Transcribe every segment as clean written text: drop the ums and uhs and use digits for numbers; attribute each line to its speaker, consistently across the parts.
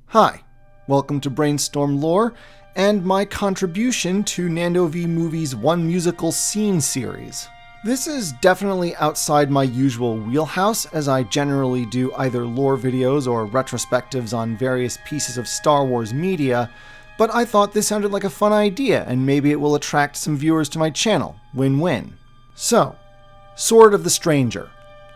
Speaker 1: Hi, welcome to Brainstorm Lore and my contribution to Nando V Movie's One Musical Scene series. This is definitely outside my usual wheelhouse, as I generally do either lore videos or retrospectives on various pieces of Star Wars media, but I thought this sounded like a fun idea and maybe it will attract some viewers to my channel. Win-win. So, Sword of the Stranger.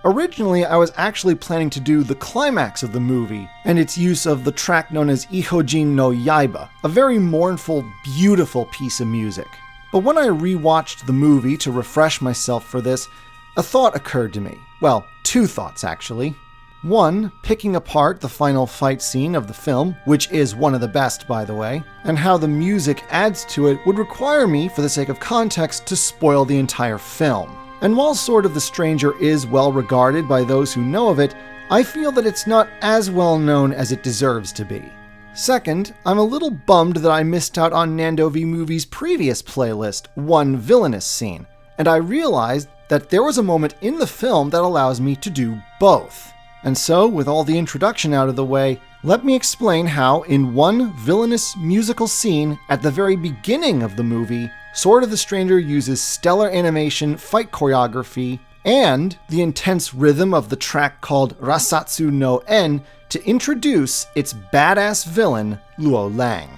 Speaker 1: Originally, I was actually planning to do the climax of the movie and its use of the track known as Ihojin no Yaiba, a very mournful, beautiful piece of music. But when I rewatched the movie to refresh myself for this, a thought occurred to me. Well, two thoughts actually. One, picking apart the final fight scene of the film, which is one of the best by the way, and how the music adds to it would require me, for the sake of context, to spoil the entire film. And while Sword of the Stranger is well regarded by those who know of it, I feel that it's not as well known as it deserves to be. Second, I'm a little bummed that I missed out on Nando V Movie's previous playlist, One Villainous Scene, and I realized that there was a moment in the film that allows me to do both. And so, with all the introduction out of the way, let me explain how, in one villainous musical scene at the very beginning of the movie, Sword of the Stranger uses stellar animation, fight choreography, and the intense rhythm of the track called Rasatsu no En to introduce its badass villain, Luo Lang.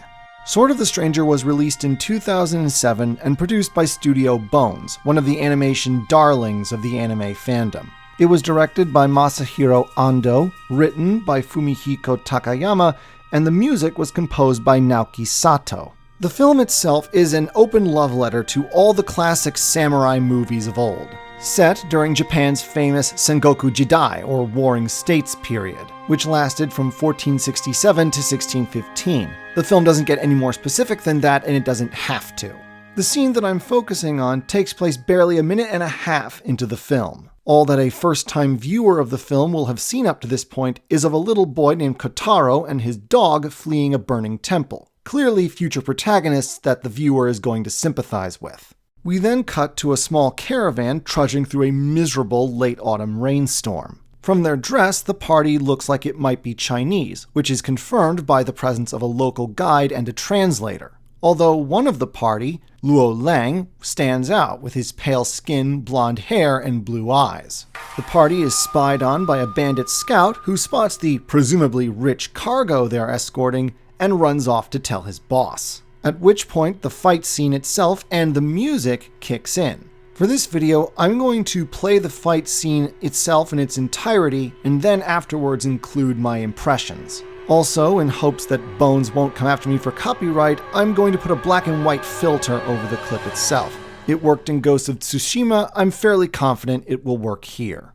Speaker 1: Sword of the Stranger was released in 2007 and produced by Studio Bones, one of the animation darlings of the anime fandom. It was directed by Masahiro Ando, written by Fumihiko Takayama, and the music was composed by Naoki Sato. The film itself is an open love letter to all the classic samurai movies of old, set during Japan's famous Sengoku Jidai, or Warring States period, which lasted from 1467 to 1615. The film doesn't get any more specific than that, and it doesn't have to. The scene that I'm focusing on takes place barely a minute and a half into the film. All that a first-time viewer of the film will have seen up to this point is of a little boy named Kotaro and his dog fleeing a burning temple. Clearly future protagonists that the viewer is going to sympathize with. We then cut to a small caravan trudging through a miserable late autumn rainstorm. From their dress, the party looks like it might be Chinese, which is confirmed by the presence of a local guide and a translator. Although one of the party, Luo Lang, stands out with his pale skin, blonde hair, and blue eyes. The party is spied on by a bandit scout who spots the presumably rich cargo they're escorting and runs off to tell his boss. At which point the fight scene itself and the music kicks in. For this video, I'm going to play the fight scene itself in its entirety and then afterwards include my impressions. Also, in hopes that Bones won't come after me for copyright, I'm going to put a black and white filter over the clip itself. It worked in Ghost of Tsushima, I'm fairly confident it will work here.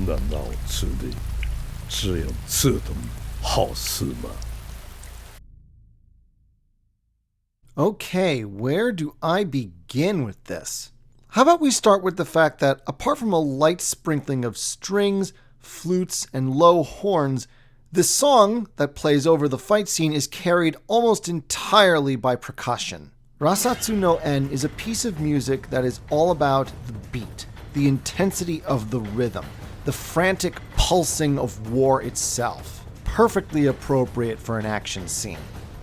Speaker 2: 难道此地只有这等好事吗？
Speaker 1: Okay, where do I begin with this? How about we start with the fact that, apart from a light sprinkling of strings, flutes, and low horns, the song that plays over the fight scene is carried almost entirely by percussion. Rasatsu no En is a piece of music that is all about the beat, the intensity of the rhythm, the frantic pulsing of war itself, perfectly appropriate for an action scene.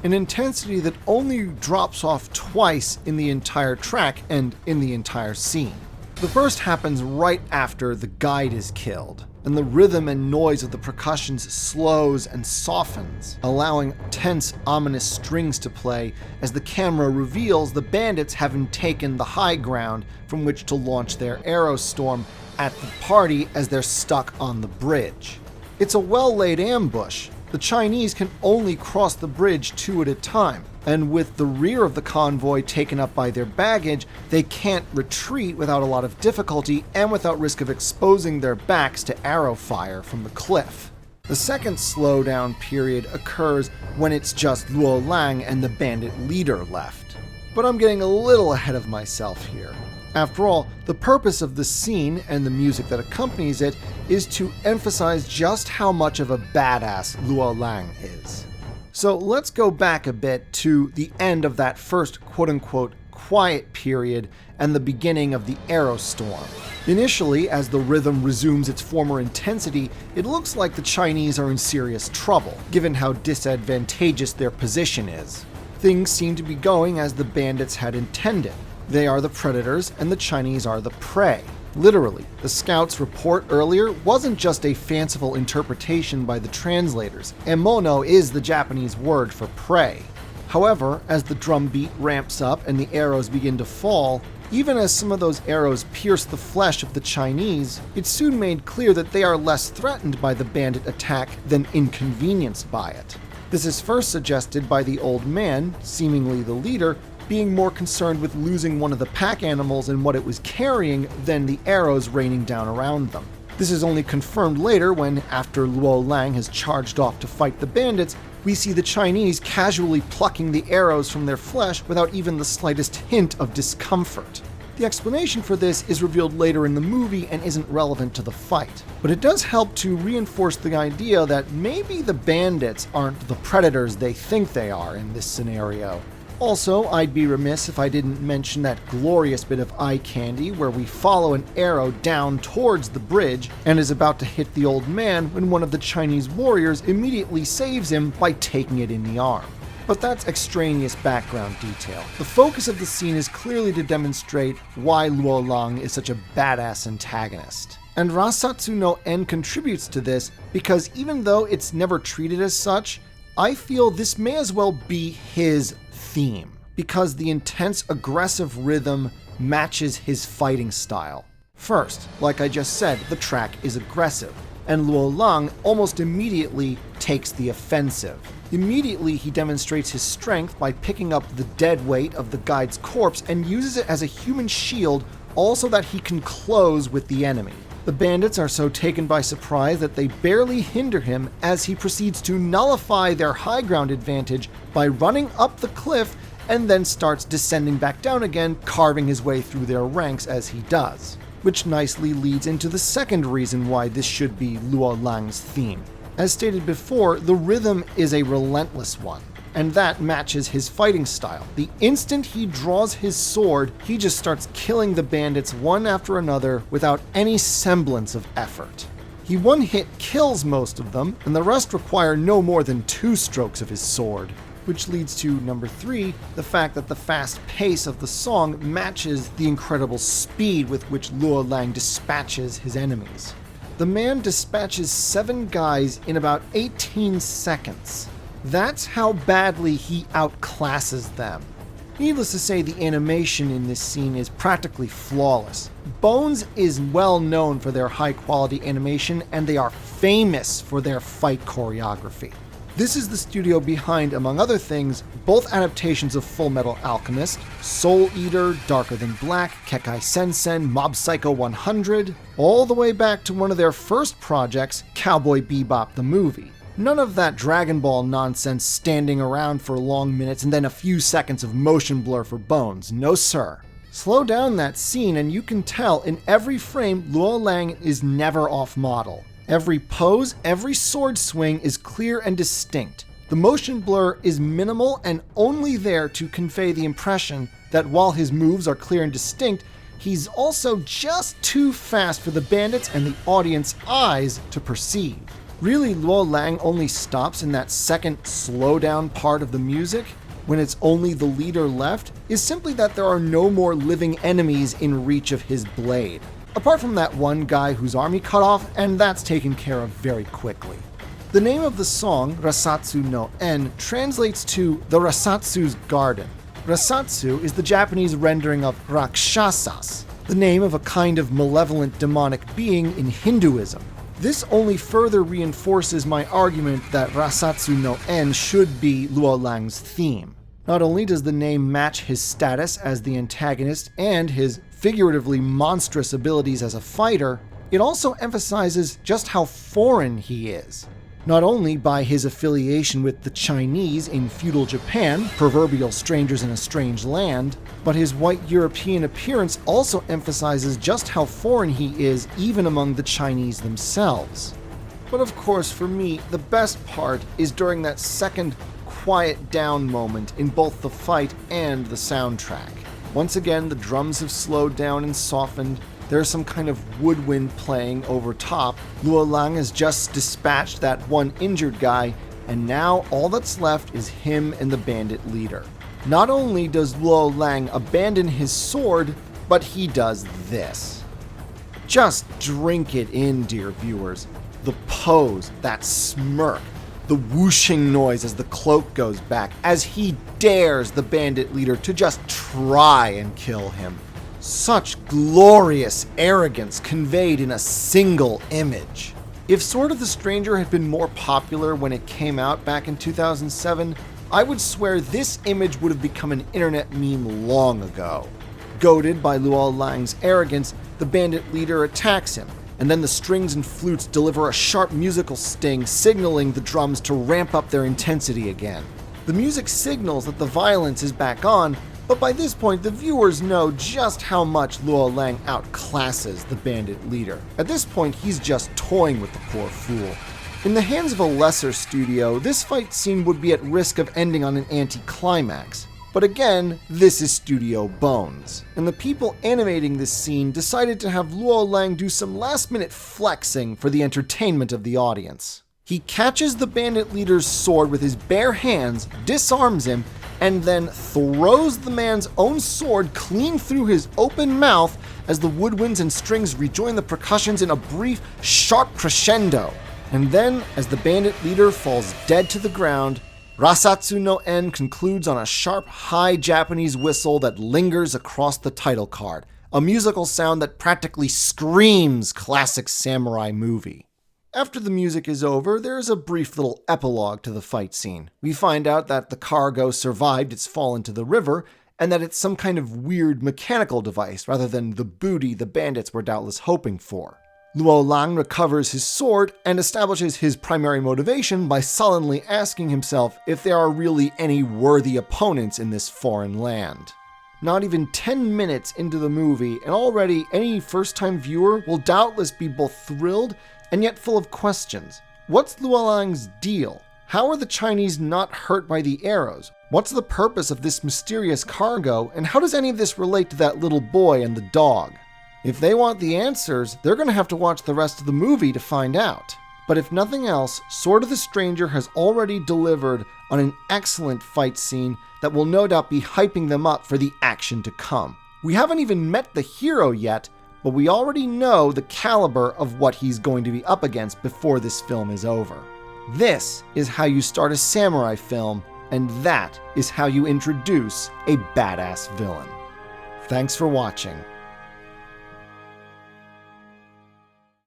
Speaker 1: An intensity that only drops off twice in the entire track and in the entire scene. The first happens right after the guide is killed, and the rhythm and noise of the percussions slows and softens, allowing tense, ominous strings to play as the camera reveals the bandits having taken the high ground from which to launch their arrow storm at the party as they're stuck on the bridge. It's a well-laid ambush. The Chinese can only cross the bridge 2 at a time, and with the rear of the convoy taken up by their baggage, they can't retreat without a lot of difficulty and without risk of exposing their backs to arrow fire from the cliff. The second slowdown period occurs when it's just Luo Lang and the bandit leader left. But I'm getting a little ahead of myself here. After all, the purpose of the scene and the music that accompanies it is to emphasize just how much of a badass Luo Lang is. So let's go back a bit to the end of that first quote-unquote quiet period and the beginning of the arrow storm. Initially, as the rhythm resumes its former intensity, it looks like the Chinese are in serious trouble, given how disadvantageous their position is. Things seem to be going as the bandits had intended. They are the predators, and the Chinese are the prey. Literally, the scouts' report earlier wasn't just a fanciful interpretation by the translators. Emono is the Japanese word for prey. However, as the drum beat ramps up and the arrows begin to fall, even as some of those arrows pierce the flesh of the Chinese, it's soon made clear that they are less threatened by the bandit attack than inconvenienced by it. This is first suggested by the old man, seemingly the leader, being more concerned with losing one of the pack animals and what it was carrying than the arrows raining down around them. This is only confirmed later when, after Luo Lang has charged off to fight the bandits, we see the Chinese casually plucking the arrows from their flesh without even the slightest hint of discomfort. The explanation for this is revealed later in the movie and isn't relevant to the fight, but it does help to reinforce the idea that maybe the bandits aren't the predators they think they are in this scenario. Also, I'd be remiss if I didn't mention that glorious bit of eye candy where we follow an arrow down towards the bridge and is about to hit the old man when one of the Chinese warriors immediately saves him by taking it in the arm. But that's extraneous background detail. The focus of the scene is clearly to demonstrate why Luo Lang is such a badass antagonist. And Rasatsu no En contributes to this because even though it's never treated as such, I feel this may as well be his theme, because the intense aggressive rhythm matches his fighting style. First, like I just said, the track is aggressive, and Luo Lang almost immediately takes the offensive. Immediately he demonstrates his strength by picking up the dead weight of the guide's corpse and uses it as a human shield, also that he can close with the enemy. The bandits are so taken by surprise that they barely hinder him as he proceeds to nullify their high ground advantage by running up the cliff and then starts descending back down again, carving his way through their ranks as he does. Which nicely leads into the second reason why this should be Luo Lang's theme. As stated before, the rhythm is a relentless one, and that matches his fighting style. The instant he draws his sword, he just starts killing the bandits one after another without any semblance of effort. He one-hit kills most of them, and the rest require no more than 2 strokes of his sword. Which leads to number 3, the fact that the fast pace of the song matches the incredible speed with which Luo Lang dispatches his enemies. The man dispatches 7 guys in about 18 seconds. That's how badly he outclasses them. Needless to say, the animation in this scene is practically flawless. Bones is well known for their high-quality animation, and they are famous for their fight choreography. This is the studio behind, among other things, both adaptations of Full Metal Alchemist, Soul Eater, Darker Than Black, Kekai Sensen, Mob Psycho 100, all the way back to one of their first projects, Cowboy Bebop the movie. None of that Dragon Ball nonsense standing around for long minutes and then a few seconds of motion blur for bones. No sir. Slow down that scene and you can tell in every frame Luo Lang is never off model. Every pose, every sword swing is clear and distinct. The motion blur is minimal and only there to convey the impression that while his moves are clear and distinct, he's also just too fast for the bandits and the audience eyes to perceive. Really, Luo Lang only stops in that second slowdown part of the music, when it's only the leader left, is simply that there are no more living enemies in reach of his blade. Apart from that one guy whose arm he cut off, and that's taken care of very quickly. The name of the song, Rasatsu no En, translates to the Rasatsu's Garden. Rasatsu is the Japanese rendering of Rakshasas, the name of a kind of malevolent demonic being in Hinduism. This only further reinforces my argument that Rasatsu no En should be Luo Lang's theme. Not only does the name match his status as the antagonist and his figuratively monstrous abilities as a fighter, it also emphasizes just how foreign he is. Not only by his affiliation with the Chinese in feudal Japan, proverbial strangers in a strange land, but his white European appearance also emphasizes just how foreign he is even among the Chinese themselves. But of course, for me, the best part is during that second quiet down moment in both the fight and the soundtrack. Once again, the drums have slowed down and softened. There's some kind of woodwind playing over top. Luo Lang has just dispatched that one injured guy, and now all that's left is him and the bandit leader. Not only does Luo Lang abandon his sword, but he does this. Just drink it in, dear viewers. The pose, that smirk, the whooshing noise as the cloak goes back, as he dares the bandit leader to just try and kill him. Such glorious arrogance conveyed in a single image. If Sword of the Stranger had been more popular when it came out back in 2007, I would swear this image would have become an internet meme long ago. Goaded by Luo Lang's arrogance, the bandit leader attacks him, and then the strings and flutes deliver a sharp musical sting, signaling the drums to ramp up their intensity again. The music signals that the violence is back on, but by this point the viewers know just how much Luo Lang outclasses the bandit leader. At this point, he's just toying with the poor fool. In the hands of a lesser studio, this fight scene would be at risk of ending on an anticlimax. But again, this is Studio Bones, and the people animating this scene decided to have Luo Lang do some last-minute flexing for the entertainment of the audience. He catches the bandit leader's sword with his bare hands, disarms him, and then throws the man's own sword clean through his open mouth as the woodwinds and strings rejoin the percussions in a brief, sharp crescendo. And then, as the bandit leader falls dead to the ground, Rasatsu no En concludes on a sharp, high Japanese whistle that lingers across the title card, a musical sound that practically screams classic samurai movie. After the music is over, there is a brief little epilogue to the fight scene. We find out that the cargo survived its fall into the river, and that it's some kind of weird mechanical device rather than the booty the bandits were doubtless hoping for. Luo Lang recovers his sword and establishes his primary motivation by sullenly asking himself if there are really any worthy opponents in this foreign land. Not even 10 minutes into the movie, and already any first-time viewer will doubtless be both thrilled and yet full of questions. What's Luo Lang's deal? How are the Chinese not hurt by the arrows? What's the purpose of this mysterious cargo, and how does any of this relate to that little boy and the dog? If they want the answers, they're going to have to watch the rest of the movie to find out. But if nothing else, Sword of the Stranger has already delivered on an excellent fight scene that will no doubt be hyping them up for the action to come. We haven't even met the hero yet, but we already know the caliber of what he's going to be up against before this film is over. This is how you start a samurai film, and that is how you introduce a badass villain. Thanks for watching.